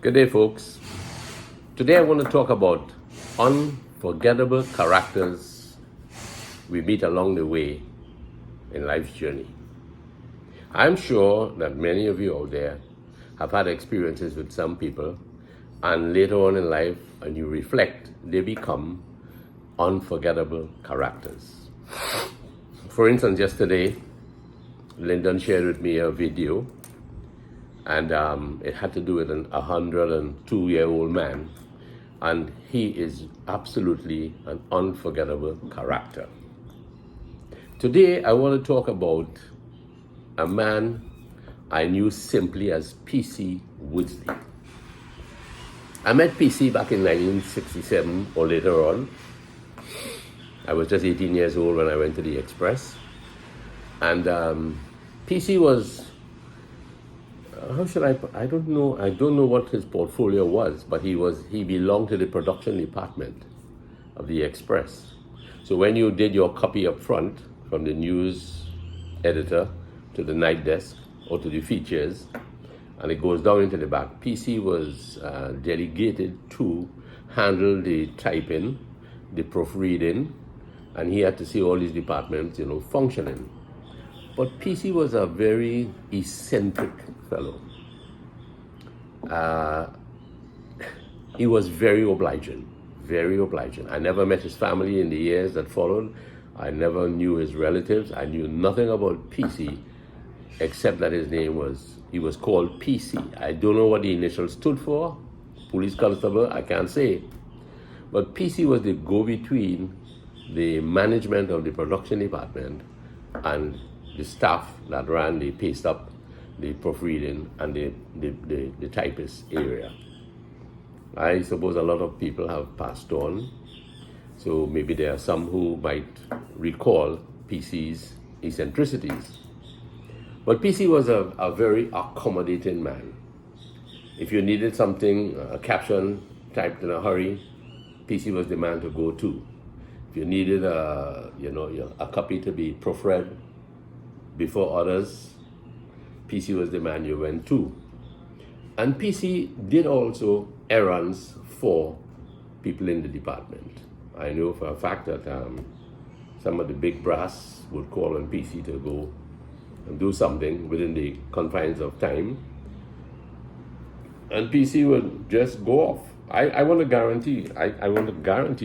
Good day, folks. Today I want to talk about unforgettable characters we meet along the way in life's journey. I'm sure that many of you out there have had experiences with some people, and later on in life, when you reflect, they become unforgettable characters. For instance, yesterday, Lyndon shared with me a video, and it had to do with a 102-year-old man, and he is absolutely an unforgettable character. Today, I want to talk about a man I knew simply as PC Woodsley. I met PC back in 1967 or later on. I was just 18 years old when I went to the Express. And PC was, I don't know what his portfolio was, but he belonged to the production department of the Express. So when you did your copy up front, from the news editor to the night desk or to the features, and it goes down into the back, PC was delegated to handle the typing, the proofreading, and he had to see all these departments, functioning. But PC was a very eccentric fellow. He was very obliging, very obliging. I never met his family in the years that followed. I never knew his relatives. I knew nothing about PC except that he was called PC. I don't know what the initials stood for. Police constable, I can't say. But PC was the go-between the management of the production department and the staff that ran the paste up, the proofreading, and the typist area. I suppose a lot of people have passed on, so maybe there are some who might recall PC's eccentricities. But PC was a very accommodating man. If you needed something, a caption typed in a hurry, PC was the man to go to. If you needed a copy to be proofread before others, PC was the man you went to. And PC did also errands for people in the department. I know for a fact that some of the big brass would call on PC to go and do something within the confines of time, and PC would just go off. I want to guarantee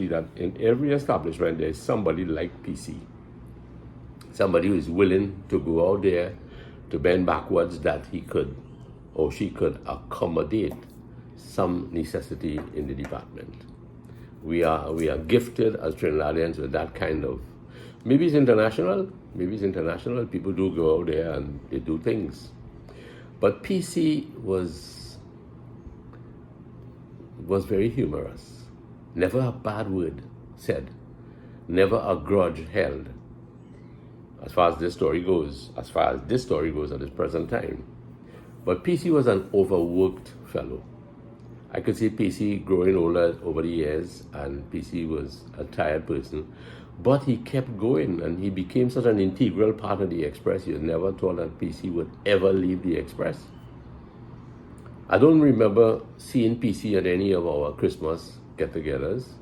that in every establishment there's somebody like PC, somebody who is willing to go out there to bend backwards that he could or she could accommodate some necessity in the department. We are gifted as Trinidadians with that kind of, maybe it's international, people do go out there and they do things. But PC was very humorous. Never a bad word said, never a grudge held, as far as this story goes at this present time. But PC was an overworked fellow. I could see PC growing older over the years, and PC was a tired person, but he kept going, and he became such an integral part of the Express. You never thought that PC would ever leave the Express. I don't remember seeing PC at any of our Christmas get-togethers.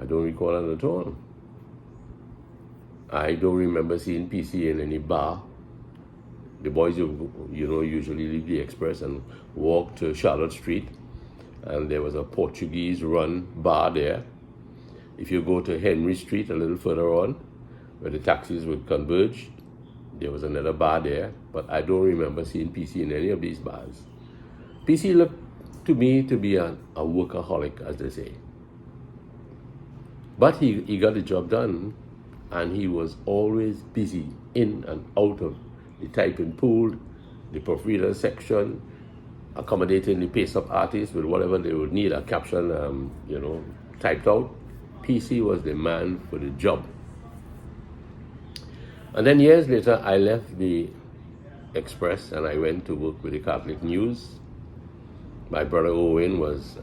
I don't recall it at all. I don't remember seeing PC in any bar. The boys, usually leave the Express and walk to Charlotte Street, and there was a Portuguese-run bar there. If you go to Henry Street a little further on, where the taxis would converge, there was another bar there, but I don't remember seeing PC in any of these bars. PC looked to me to be a workaholic, as they say. But he got the job done, and he was always busy in and out of the typing pool, the proofreader section, accommodating the paste-up artists with whatever they would need, a caption, typed out. PC was the man for the job. And then years later, I left the Express and I went to work with the Catholic News. My brother Owen was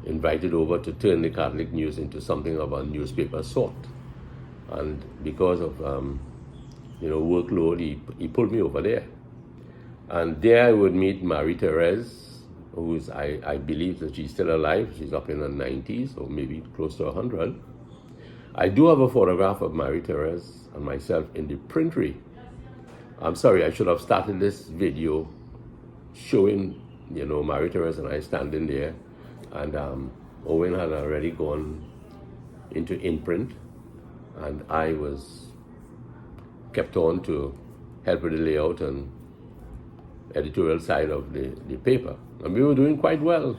invited over to turn the Catholic News into something of a newspaper sort. And because of workload, he pulled me over there. And there I would meet Marie Therese, who's, I believe that she's still alive. She's up in her 90s or maybe close to 100. I do have a photograph of Marie Therese and myself in the printery. I'm sorry, I should have started this video showing, Marie Therese and I standing there. And Owen had already gone into imprint, and I was kept on to help with the layout and editorial side of the paper. And we were doing quite well.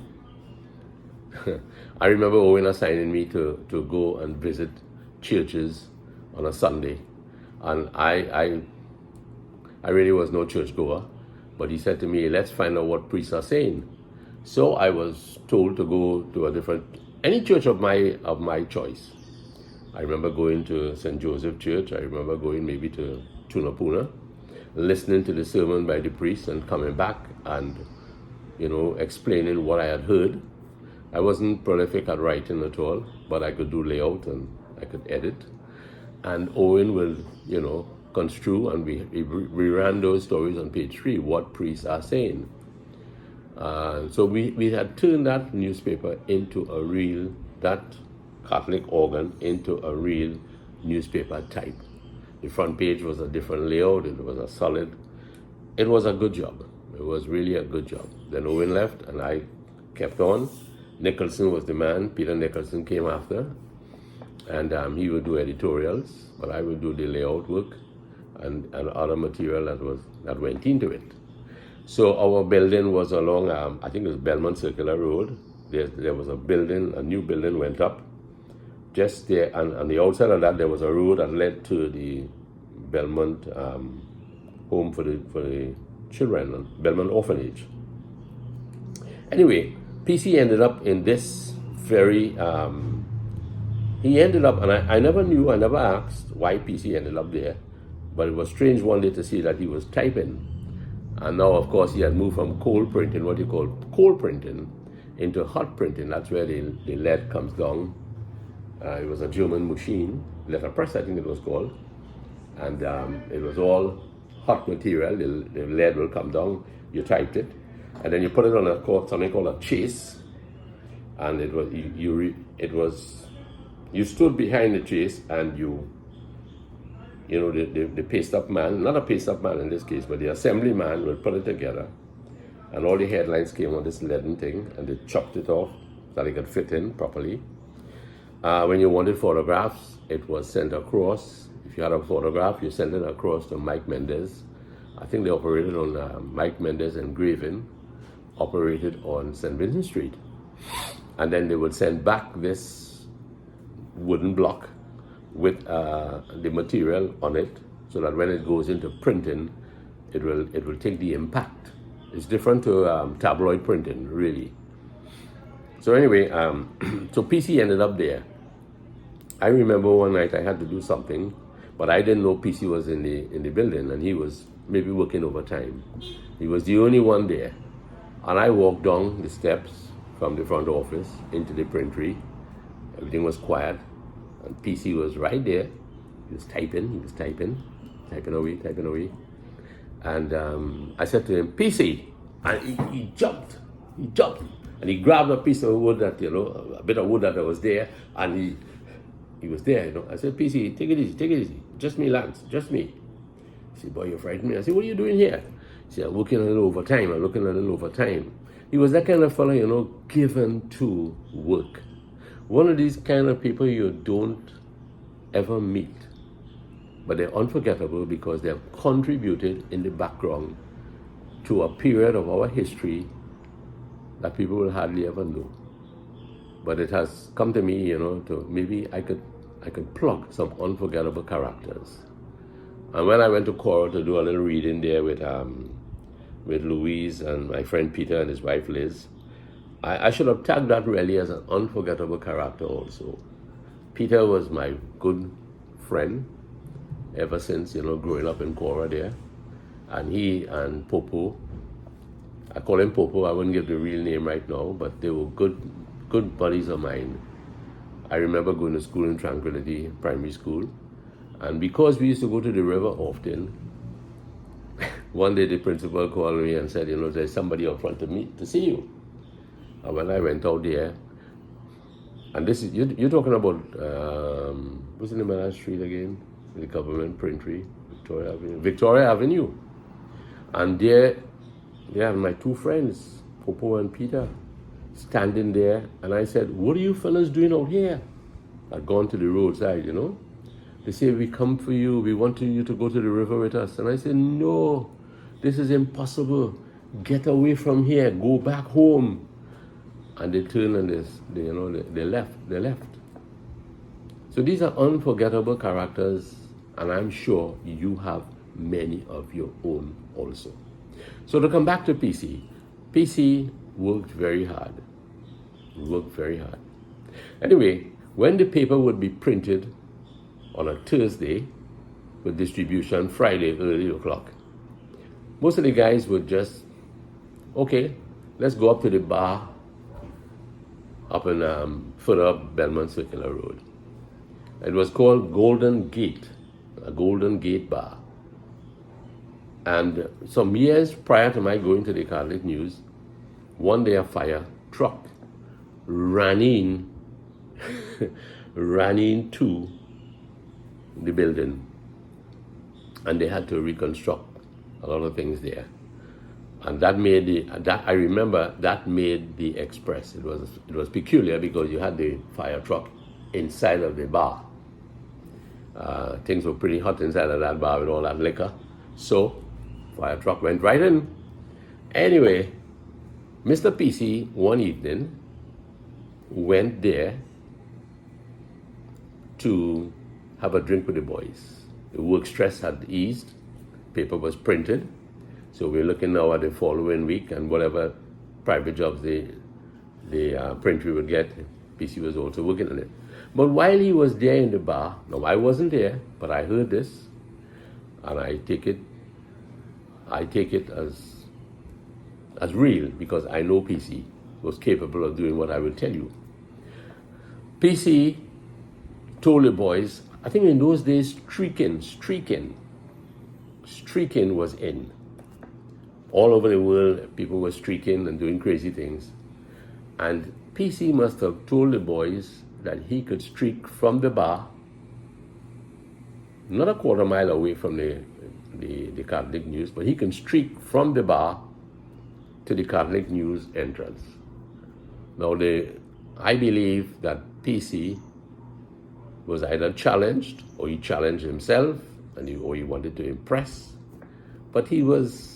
I remember Owen assigning me to go and visit churches on a Sunday. And I really was no churchgoer, but he said to me, let's find out what priests are saying. So I was told to go to any church of my choice. I remember going to St. Joseph Church. I remember going maybe to Tunapuna, listening to the sermon by the priest and coming back and, explaining what I had heard. I wasn't prolific at writing at all, but I could do layout and I could edit. And Owen will, construe, and we ran those stories on page 3, what priests are saying. So we had turned that newspaper into that Catholic organ into a real newspaper type. The front page was a different layout. It was it was a good job. It was really a good job. Then Owen left and I kept on. Nicholson was the man. Peter Nicholson came after, and he would do editorials, but I would do the layout work and other material that went into it. So our building was along, I think it was Belmont Circular Road. There was a new building went up just there, and on the outside of that there was a road that led to the Belmont home for the children, Belmont Orphanage. Anyway, PC ended up in this very, he ended up, and I never asked why PC ended up there, but it was strange one day to see that he was typing. And now, of course, he had moved from cold printing, what you call cold printing, into hot printing. That's where the lead comes down. It was a German machine, letterpress I think it was called. And it was all hot material. The lead will come down, you typed it, and then you put it on something called a chase. And it was, you stood behind the chase and the paste-up man, not a paste-up man in this case, but the assembly man would put it together, and all the headlines came on this leaden thing, and they chopped it off so they could fit in properly. When you wanted photographs, it was sent across. If you had a photograph, you sent it across to Mike Mendez. I think they operated on Mike Mendez Engraving, operated on St. Vincent Street. And then they would send back this wooden block with the material on it, so that when it goes into printing, it will take the impact. It's different to tabloid printing, really. So anyway, so PC ended up there. I remember one night I had to do something, but I didn't know PC was in the building, and he was maybe working overtime. He was the only one there, and I walked down the steps from the front office into the printery. Everything was quiet. And PC was right there. He was typing away. And I said to him, PC, and he jumped, and he grabbed a piece of wood a bit of wood that was there, and he was there, I said, PC, take it easy, just me, Lance, just me. He said, boy, you're frightening me. I said, what are you doing here? He said, I'm looking a little overtime. He was that kind of fellow, given to work. One of these kind of people you don't ever meet, but they're unforgettable because they have contributed in the background to a period of our history that people will hardly ever know. But it has come to me, to maybe I could plug some unforgettable characters. And when I went to Cora to do a little reading there with Louise and my friend Peter and his wife Liz, I should have tagged that really as an unforgettable character also. Peter was my good friend ever since, growing up in Cora there. And he and Popo, I call him Popo, I wouldn't give the real name right now, but they were good buddies of mine. I remember going to school in Tranquility Primary School. And because we used to go to the river often, One day the principal called me and said, there's somebody out front of me to see you. And when I went out there, and this is, you're talking about, what's the name of that street again? The government printery, Victoria Avenue. Victoria Avenue. And there are my two friends, Popo and Peter, standing there. And I said, what are you fellas doing out here? I'd gone to the roadside, They say, we come for you. We want you to go to the river with us. And I said, no, this is impossible. Get away from here. Go back home. And they turned and they left. They left. So these are unforgettable characters, and I'm sure you have many of your own also. So to come back to PC, PC worked very hard. Anyway, when the paper would be printed on a Thursday with distribution Friday early o'clock, most of the guys would just, okay, let's go up to the bar up in further up Belmont Circular Road. It was called Golden Gate, a Golden Gate bar. And some years prior to my going to the Catholic News, one day a fire truck ran in to the building, and they had to reconstruct a lot of things there. And that made I remember that made the Express. It was peculiar because you had the fire truck inside of the bar. Things were pretty hot inside of that bar with all that liquor. So fire truck went right in. Anyway, Mr. PC one evening went there to have a drink with the boys. The work stress had eased. Paper was printed. So we're looking now at the following week, and whatever private jobs the printer would get, PC was also working on it. But while he was there in the bar, now I wasn't there, but I heard this, and I take it as real, because I know PC was capable of doing what I will tell you. PC told the boys, I think in those days streaking was in. All over the world, people were streaking and doing crazy things. And PC must have told the boys that he could streak from the bar, not a quarter mile away from the Catholic News, but he can streak from the bar to the Catholic News entrance. Now, I believe that PC was either challenged, or he challenged himself, or he wanted to impress. But he was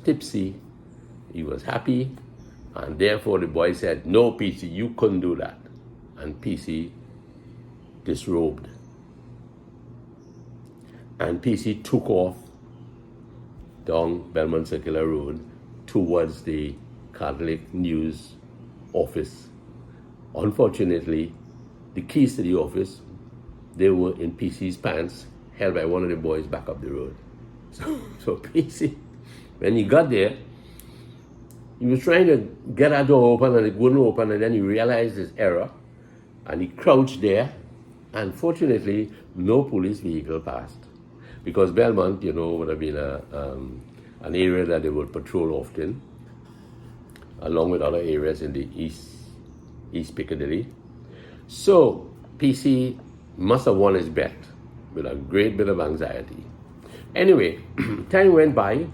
tipsy, he was happy, and therefore the boy said, no, PC, you couldn't do that. And PC disrobed. And PC took off down Belmont Circular Road towards the Catholic News office. Unfortunately, the keys to the office, they were in PC's pants, held by one of the boys back up the road. So PC, when he got there, he was trying to get that door open and it wouldn't open, and then he realized his error and he crouched there, and fortunately no police vehicle passed, because Belmont, would have been an area that they would patrol often, along with other areas in the East Piccadilly. So PC must have won his bet with a great bit of anxiety. Anyway, time went by.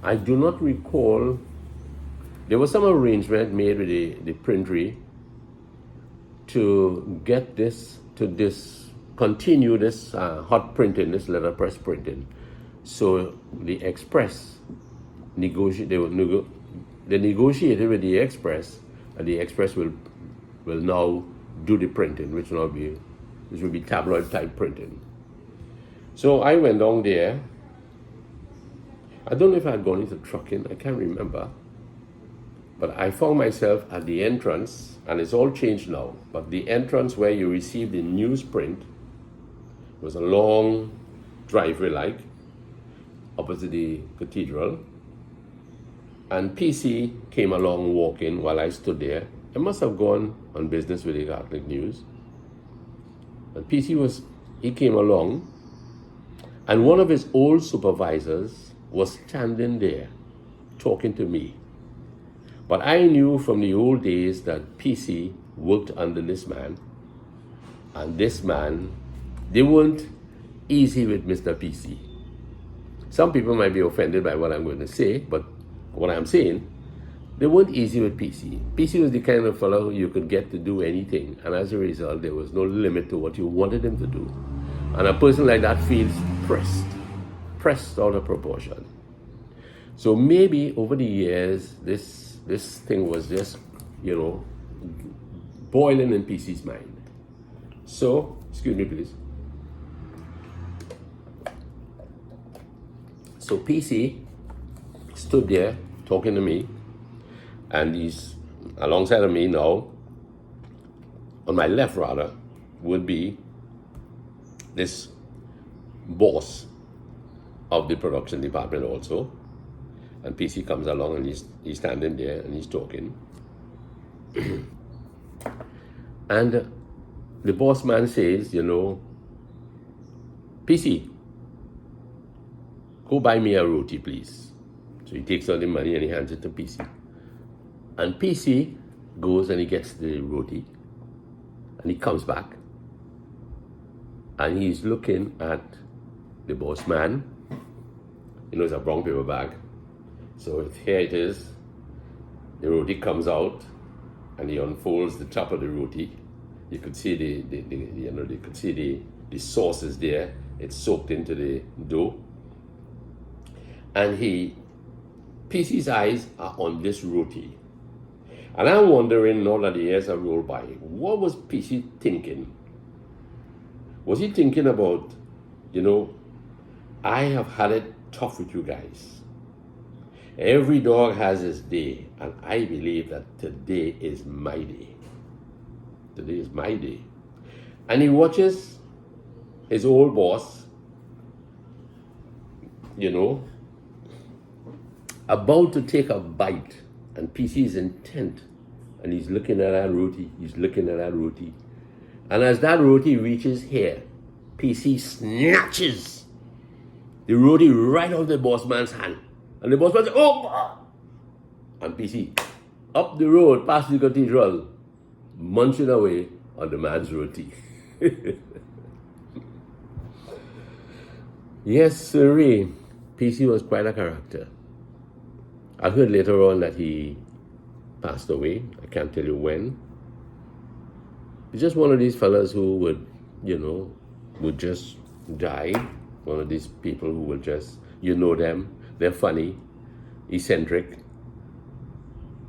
I do not recall. There was some arrangement made with the printery to get continue this hot printing, this letterpress printing. So the Express they negotiated with the Express, and the Express will now do the printing, which will be tabloid type printing. So I went down there. I don't know if I had gone into trucking, I can't remember. But I found myself at the entrance, and it's all changed now, but the entrance where you receive the newsprint was a long driveway opposite the cathedral. And PC came along walking while I stood there. I must have gone on business with the Catholic News. And PC came along, and one of his old supervisors was standing there talking to me. But I knew from the old days that PC worked under this man, and this man, they weren't easy with Mr. PC. Some people might be offended by what I'm going to say, but what I'm saying, they weren't easy with PC. PC was the kind of fellow you could get to do anything, and as a result, there was no limit to what you wanted him to do. And a person like that feels pressed out of proportion. So maybe over the years, this thing was just, boiling in PC's mind. So, excuse me please. So PC stood there talking to me, and he's alongside of me now, on my left rather, would be this boss of the production department also. And PC comes along and he's standing there and he's talking. And the boss man says, PC, go buy me a roti, please. So he takes out the money and he hands it to PC. And PC goes and he gets the roti. And he comes back. And he's looking at the boss man. It's a brown paper bag. So here it is. The roti comes out, and he unfolds the top of the roti. You could see the sauce is there. It's soaked into the dough. And PC's eyes are on this roti. And I'm wondering, now that the years have rolled by, what was PC thinking? Was he thinking about, I have had it tough with you guys. Every dog has his day, and I believe that today is my day. Today is my day. And he watches his old boss, about to take a bite, and PC is intent, and he's looking at that roti, and as that roti reaches here, PC snatches the roti right out of the boss man's hand. And the boss man says, oh! And PC, up the road, past the cathedral, munching away on the man's roti. Yes, sirree, PC was quite a character. I heard later on that he passed away. I can't tell you when. He's just one of these fellas who would just die. One of these people who will just, them, they're funny, eccentric,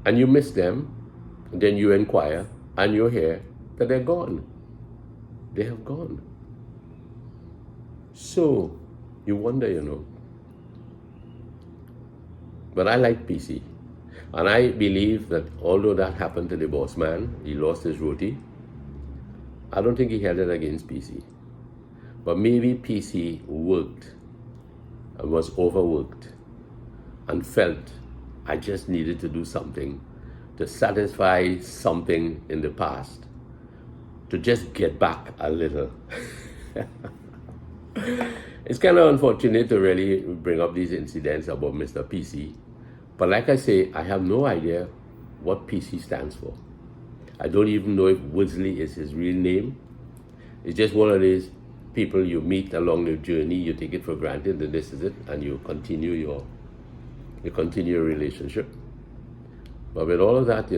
and you miss them, and then you inquire, and you hear that they're gone. They have gone. So, you wonder, But I like PC. And I believe that although that happened to the boss man, he lost his roti, I don't think he held it against PC. But maybe PC worked and was overworked and felt I just needed to do something to satisfy something in the past, to just get back a little. It's kind of unfortunate to really bring up these incidents about Mr. PC. But like I say, I have no idea what PC stands for. I don't even know if Woodsley is his real name. It's just one of these people you meet along the journey, you take it for granted that this is it, and you continue your relationship. But with all of that,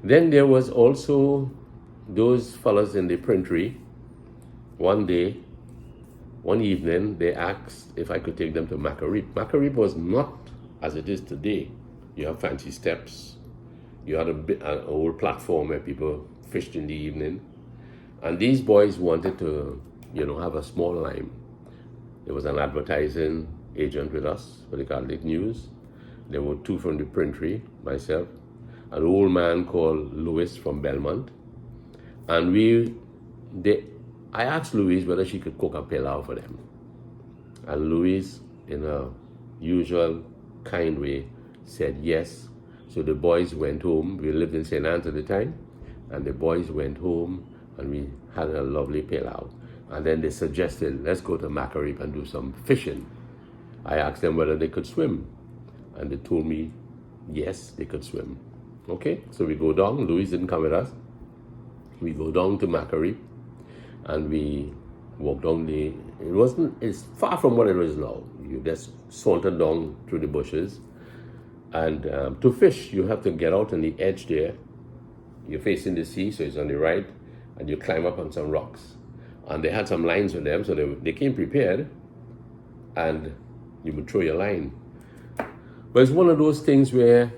then there was also those fellas in the printery. One evening, they asked if I could take them to Macarib. Macarib was not as it is today. You have fancy steps. You had an old platform where people fished in the evening. And these boys wanted to, have a small line. There was an advertising agent with us for the Catholic News. There were two from the printery, myself, an old man called Louis from Belmont. And I asked Louise whether she could cook a pilau for them. And Louise, in a usual kind way, said yes. So the boys went home. We lived in St. Anne's at the time. And the boys went home and we had a lovely pilau. And then they suggested, let's go to Macquarie and do some fishing. I asked them whether they could swim. And they told me, yes, they could swim. Okay, so we go down. Louis didn't come with us. We go down to Macquarie and we walk down it's far from what it is now. You just saunter down through the bushes. And to fish, you have to get out on the edge there. You're facing the sea, so it's on the right, and you climb up on some rocks. And they had some lines with them, so they came prepared, and you would throw your line. But it's one of those things where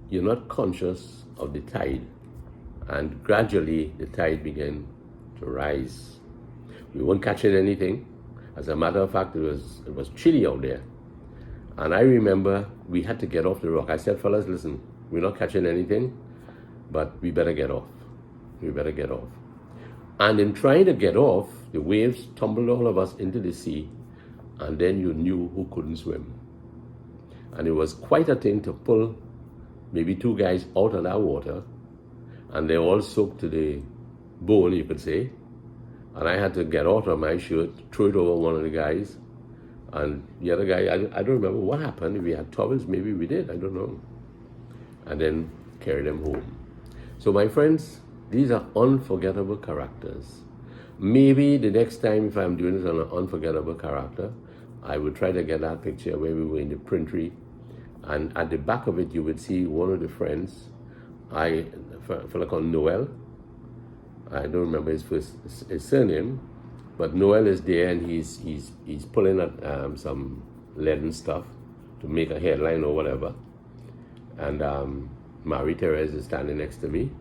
you're not conscious of the tide, and gradually the tide began to rise. We weren't catching anything. As a matter of fact, it was chilly out there. And I remember we had to get off the rock. I said, fellas, listen, we're not catching anything, but we better get off. We better get off. And in trying to get off, the waves tumbled all of us into the sea, and then you knew who couldn't swim. And it was quite a thing to pull maybe 2 guys out of that water, and they all soaked to the bone, you could say. And I had to get out of my shirt, throw it over one of the guys, and the other guy, I don't remember what happened. If we had towels, maybe we did, I don't know. And then carry them home. So my friends, these are unforgettable characters. Maybe the next time, if I'm doing this on an unforgettable character, I would try to get that picture where we were in the printery, and at the back of it, you would see one of the friends, a fellow called Noel. I don't remember his surname, but Noel is there, and he's pulling at some leaden stuff to make a headline or whatever. And Marie Therese is standing next to me.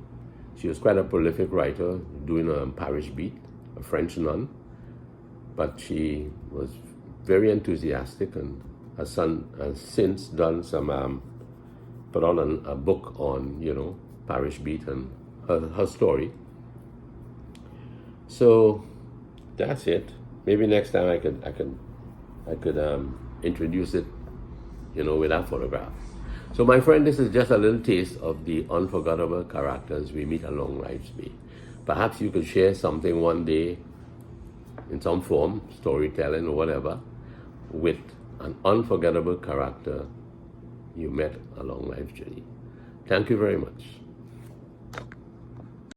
She was quite a prolific writer, doing a parish beat, a French nun, but she was very enthusiastic, and her son has since done some, put out a book on, parish beat and her story. So that's it. Maybe next time I could introduce it, with that photograph. So my friend, this is just a little taste of the unforgettable characters we meet along life's way. Perhaps you could share something one day in some form, storytelling or whatever, with an unforgettable character you met along life's journey. Thank you very much.